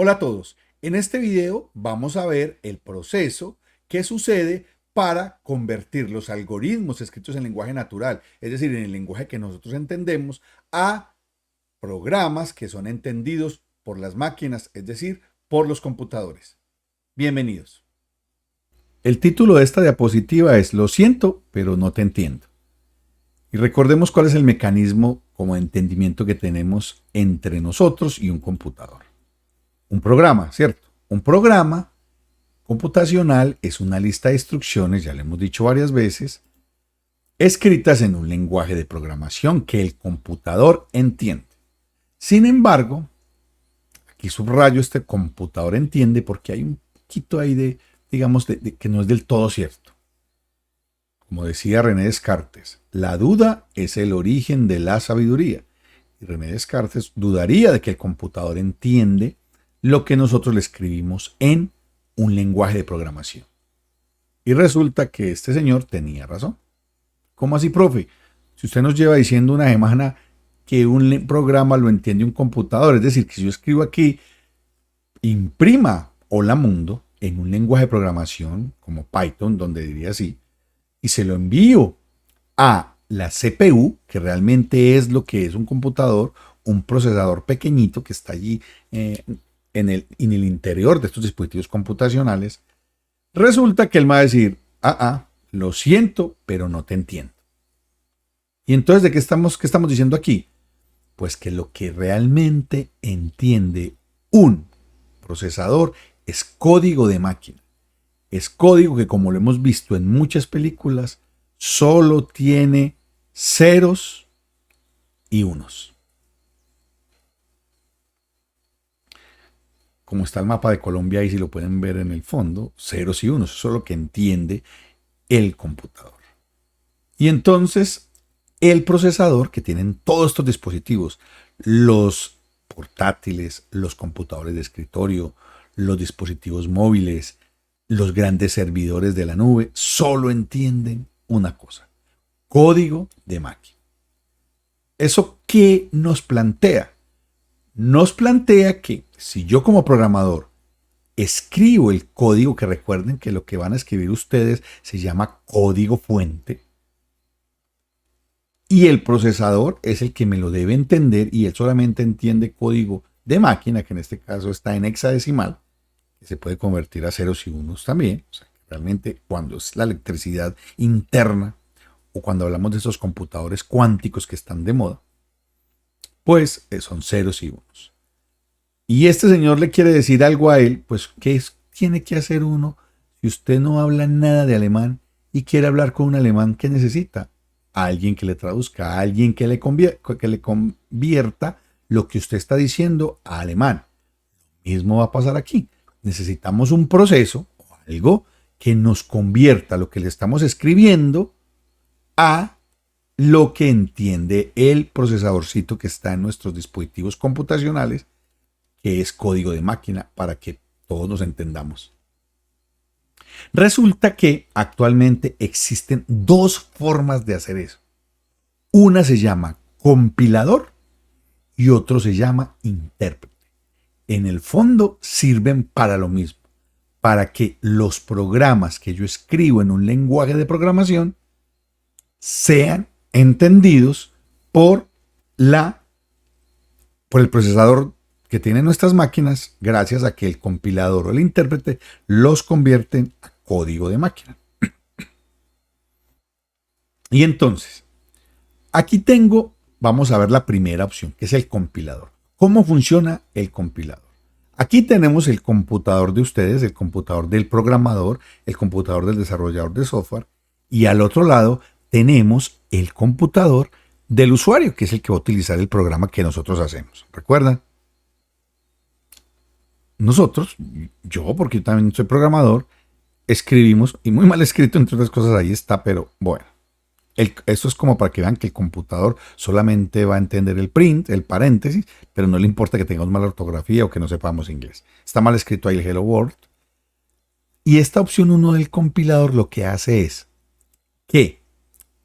Hola a todos. En este video vamos a ver el proceso que sucede para convertir los algoritmos escritos en lenguaje natural, es decir, en el lenguaje que nosotros entendemos, a programas que son entendidos por las máquinas, es decir, por los computadores. Bienvenidos. El título de esta diapositiva es Lo siento, pero no te entiendo. Y recordemos cuál es el mecanismo como entendimiento que tenemos entre nosotros y un computador. Un programa, ¿cierto? Un programa computacional es una lista de instrucciones, ya lo hemos dicho varias veces, escritas en un lenguaje de programación que el computador entiende. Sin embargo, aquí subrayo este computador entiende porque hay un poquito ahí de que no es del todo cierto. Como decía René Descartes, la duda es el origen de la sabiduría. Y René Descartes dudaría de que el computador entiende lo que nosotros le escribimos en un lenguaje de programación. Y resulta que este señor tenía razón. ¿Cómo así, profe? Si usted nos lleva diciendo una semana que un programa lo entiende un computador, es decir, que si yo escribo aquí, imprima Hola Mundo en un lenguaje de programación como Python, donde diría así, y se lo envío a la CPU, que realmente es lo que es un computador, un procesador pequeñito que está allí en el interior de estos dispositivos computacionales, resulta que él va a decir, lo siento, pero no te entiendo. Y entonces, ¿de qué estamos diciendo aquí? Pues que lo que realmente entiende un procesador es código de máquina. Es código que, como lo hemos visto en muchas películas, solo tiene ceros y unos. Como está el mapa de Colombia, ahí si lo pueden ver en el fondo, ceros y unos, eso es lo que entiende el computador. Y entonces, el procesador que tienen todos estos dispositivos, los portátiles, los computadores de escritorio, los dispositivos móviles, los grandes servidores de la nube, solo entienden una cosa: código de máquina. ¿Eso qué nos plantea? Nos plantea que si yo como programador escribo el código, que recuerden que lo que van a escribir ustedes se llama código fuente, y el procesador es el que me lo debe entender y él solamente entiende código de máquina, que en este caso está en hexadecimal, que se puede convertir a ceros y unos también. O sea, que realmente cuando es la electricidad interna o cuando hablamos de esos computadores cuánticos que están de moda, pues son ceros y unos. Y este señor le quiere decir algo a él, pues ¿qué tiene que hacer uno si usted no habla nada de alemán y quiere hablar con un alemán? ¿Qué necesita? A alguien que le traduzca, a alguien que le convierta lo que usted está diciendo a alemán. Lo mismo va a pasar aquí. Necesitamos un proceso o algo que nos convierta lo que le estamos escribiendo a lo que entiende el procesadorcito que está en nuestros dispositivos computacionales, que es código de máquina, para que todos nos entendamos. Resulta que actualmente existen dos formas de hacer eso. Una se llama compilador y otro se llama intérprete. En el fondo sirven para lo mismo, para que los programas que yo escribo en un lenguaje de programación sean entendidos por por el procesador que tienen nuestras máquinas, gracias a que el compilador o el intérprete los convierten a código de máquina. Y entonces, aquí vamos a ver la primera opción, que es el compilador. ¿Cómo funciona el compilador? Aquí tenemos el computador de ustedes, el computador del programador, el computador del desarrollador de software, y al otro lado tenemos el computador del usuario, que es el que va a utilizar el programa que nosotros hacemos. ¿Recuerdan? Nosotros, yo porque yo también soy programador, escribimos, y muy mal escrito entre otras cosas ahí está, pero bueno. Esto es como para que vean que el computador solamente va a entender el print, el paréntesis, pero no le importa que tengamos mala ortografía o que no sepamos inglés. Está mal escrito ahí el Hello World. Y esta opción 1 del compilador lo que hace es que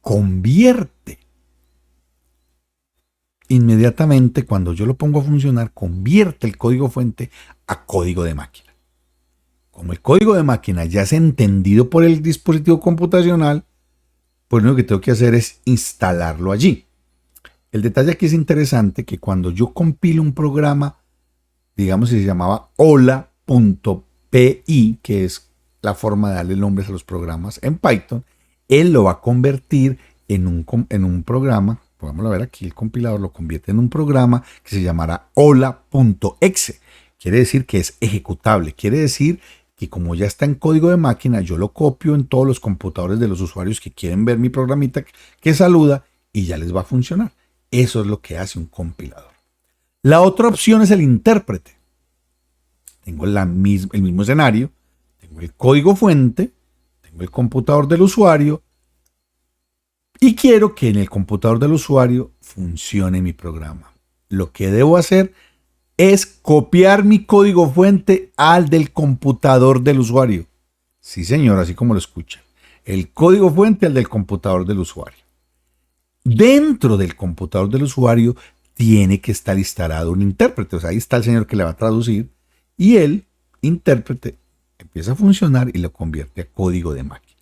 convierte inmediatamente cuando yo lo pongo a funcionar, convierte el código fuente a código de máquina. Como el código de máquina ya es entendido por el dispositivo computacional, pues lo único que tengo que hacer es instalarlo allí. El detalle aquí es interesante que cuando yo compilo un programa, digamos que se llamaba hola.py, que es la forma de darle nombres a los programas en Python, él lo va a convertir en un programa. Vamos a ver aquí, el compilador lo convierte en un programa que se llamará hola.exe. Quiere decir que es ejecutable. Quiere decir que como ya está en código de máquina, yo lo copio en todos los computadores de los usuarios que quieren ver mi programita que saluda y ya les va a funcionar. Eso es lo que hace un compilador. La otra opción es el intérprete. Tengo el mismo escenario, tengo el código fuente, tengo el computador del usuario y quiero que en el computador del usuario funcione mi programa. Lo que debo hacer es copiar mi código fuente al del computador del usuario. Sí, señor, así como lo escuchan. El código fuente al del computador del usuario. Dentro del computador del usuario tiene que estar instalado un intérprete. O sea, ahí está el señor que le va a traducir y el intérprete empieza a funcionar y lo convierte a código de máquina.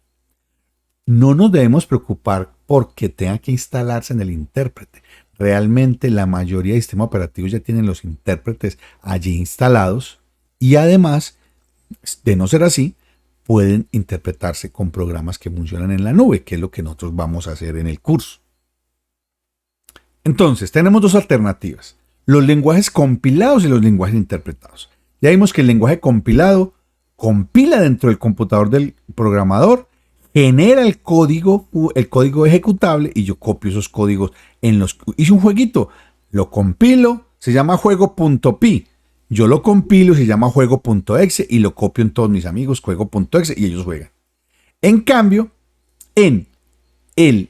No nos debemos preocupar porque tenga que instalarse en el intérprete. Realmente la mayoría de sistemas operativos ya tienen los intérpretes allí instalados y además, de no ser así, pueden interpretarse con programas que funcionan en la nube, que es lo que nosotros vamos a hacer en el curso. Entonces, tenemos dos alternativas: los lenguajes compilados y los lenguajes interpretados. Ya vimos que el lenguaje compilado compila dentro del computador del programador, genera el código ejecutable y yo copio esos códigos hice un jueguito, lo compilo, se llama juego.py. Yo lo compilo, se llama juego.exe y lo copio en todos mis amigos, juego.exe, y ellos juegan. En cambio, en el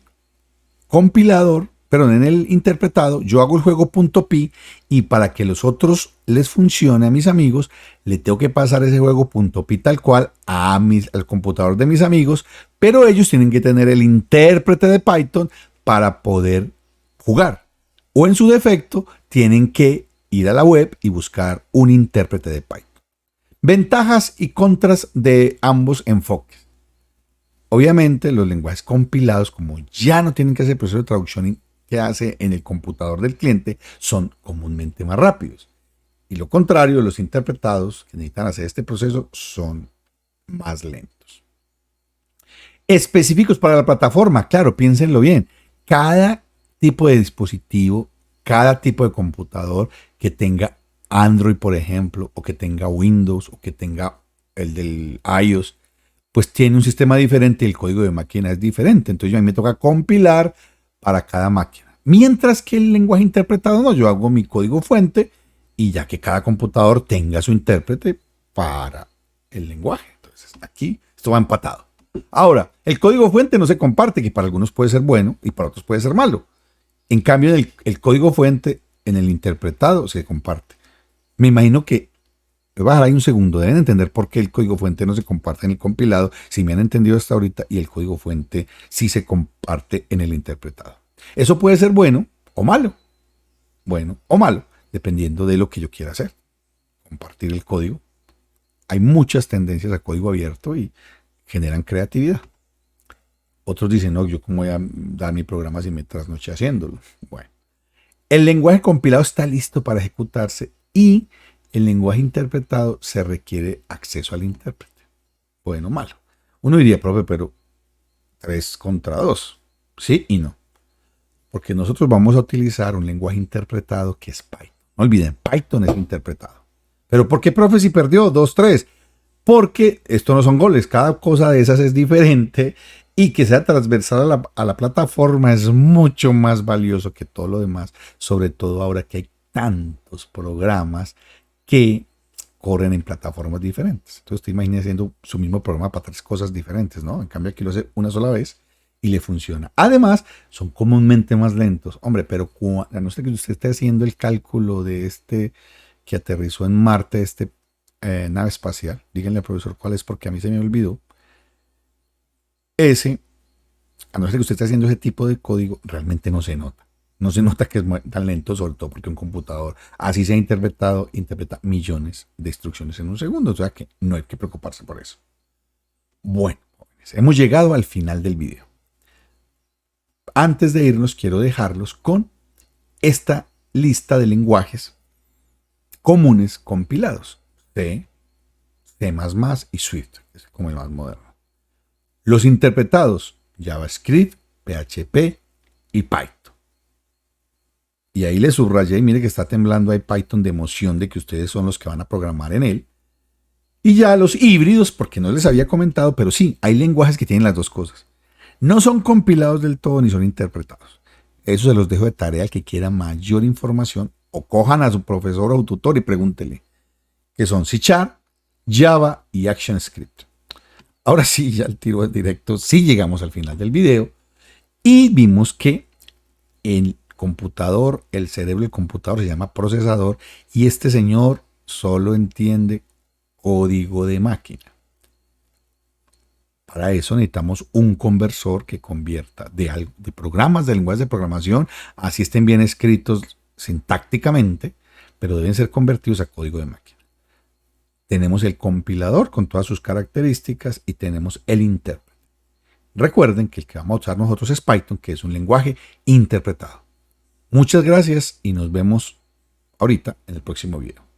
compilador, perdón, en el interpretado, yo hago el juego.py y para que los otros les funcione a mis amigos, le tengo que pasar ese juego.py tal cual al computador de mis amigos, pero ellos tienen que tener el intérprete de Python para poder jugar. O en su defecto, tienen que ir a la web y buscar un intérprete de Python. Ventajas y contras de ambos enfoques. Obviamente, los lenguajes compilados, como ya no tienen que hacer el proceso de traducción que hace en el computador del cliente, son comúnmente más rápidos. Y lo contrario, los interpretados que necesitan hacer este proceso son más lentos. Específicos para la plataforma, claro, piénsenlo bien. Cada tipo de dispositivo, cada tipo de computador que tenga Android, por ejemplo, o que tenga Windows, o que tenga el del iOS, pues tiene un sistema diferente y el código de máquina es diferente. Entonces a mí me toca compilar para cada máquina. Mientras que el lenguaje interpretado no, yo hago mi código fuente y ya que cada computador tenga su intérprete para el lenguaje. Entonces aquí esto va empatado. Ahora, el código fuente no se comparte, que para algunos puede ser bueno y para otros puede ser malo. En cambio, el código fuente en el interpretado se comparte. Me imagino que, voy a bajar ahí un segundo, deben entender por qué el código fuente no se comparte en el compilado, si me han entendido hasta ahorita, y el código fuente sí se comparte en el interpretado. Eso puede ser bueno o malo. Bueno o malo, dependiendo de lo que yo quiera hacer. Compartir el código. Hay muchas tendencias a código abierto y generan creatividad. Otros dicen, no, yo cómo voy a dar mi programa si me trasnoché haciéndolo. Bueno, el lenguaje compilado está listo para ejecutarse y el lenguaje interpretado se requiere acceso al intérprete. Bueno o malo. Uno diría, profe, pero 3 contra 2. Sí y no. Porque nosotros vamos a utilizar un lenguaje interpretado que es Python. No olviden, Python es interpretado. Pero ¿por qué, profe, si perdió 2-3? Porque esto no son goles, cada cosa de esas es diferente y que sea transversal a la plataforma es mucho más valioso que todo lo demás, sobre todo ahora que hay tantos programas que corren en plataformas diferentes. Entonces te imaginas haciendo su mismo programa para 3 cosas diferentes, ¿no? En cambio aquí lo hace una sola vez y le funciona. Además, son comúnmente más lentos. Hombre, pero a no ser que usted esté haciendo el cálculo de este que aterrizó en Marte, nave espacial, díganle al profesor cuál es porque a mí se me olvidó. A no ser que usted esté haciendo ese tipo de código, realmente no se nota. No se nota que es tan lento, sobre todo porque un computador, así sea interpretado, interpreta millones de instrucciones en un segundo. O sea que no hay que preocuparse por eso. Bueno, jóvenes, hemos llegado al final del video. Antes de irnos, quiero dejarlos con esta lista de lenguajes comunes compilados. C, C++ y Swift, que es como el más moderno. Los interpretados, JavaScript, PHP y Python. Y ahí le subrayé y mire que está temblando ahí Python de emoción de que ustedes son los que van a programar en él. Y ya los híbridos, porque no les había comentado, pero sí, hay lenguajes que tienen las dos cosas. No son compilados del todo ni son interpretados. Eso se los dejo de tarea al que quiera mayor información o cojan a su profesor o tutor y pregúntele, que son C#, Java y ActionScript. Ahora sí, ya el tiro directo, sí llegamos al final del video y vimos que el computador, el cerebro del computador se llama procesador y este señor solo entiende código de máquina. Para eso necesitamos un conversor que convierta de programas, de lenguajes de programación, así estén bien escritos sintácticamente, pero deben ser convertidos a código de máquina. Tenemos el compilador con todas sus características y tenemos el intérprete. Recuerden que el que vamos a usar nosotros es Python, que es un lenguaje interpretado. Muchas gracias y nos vemos ahorita en el próximo video.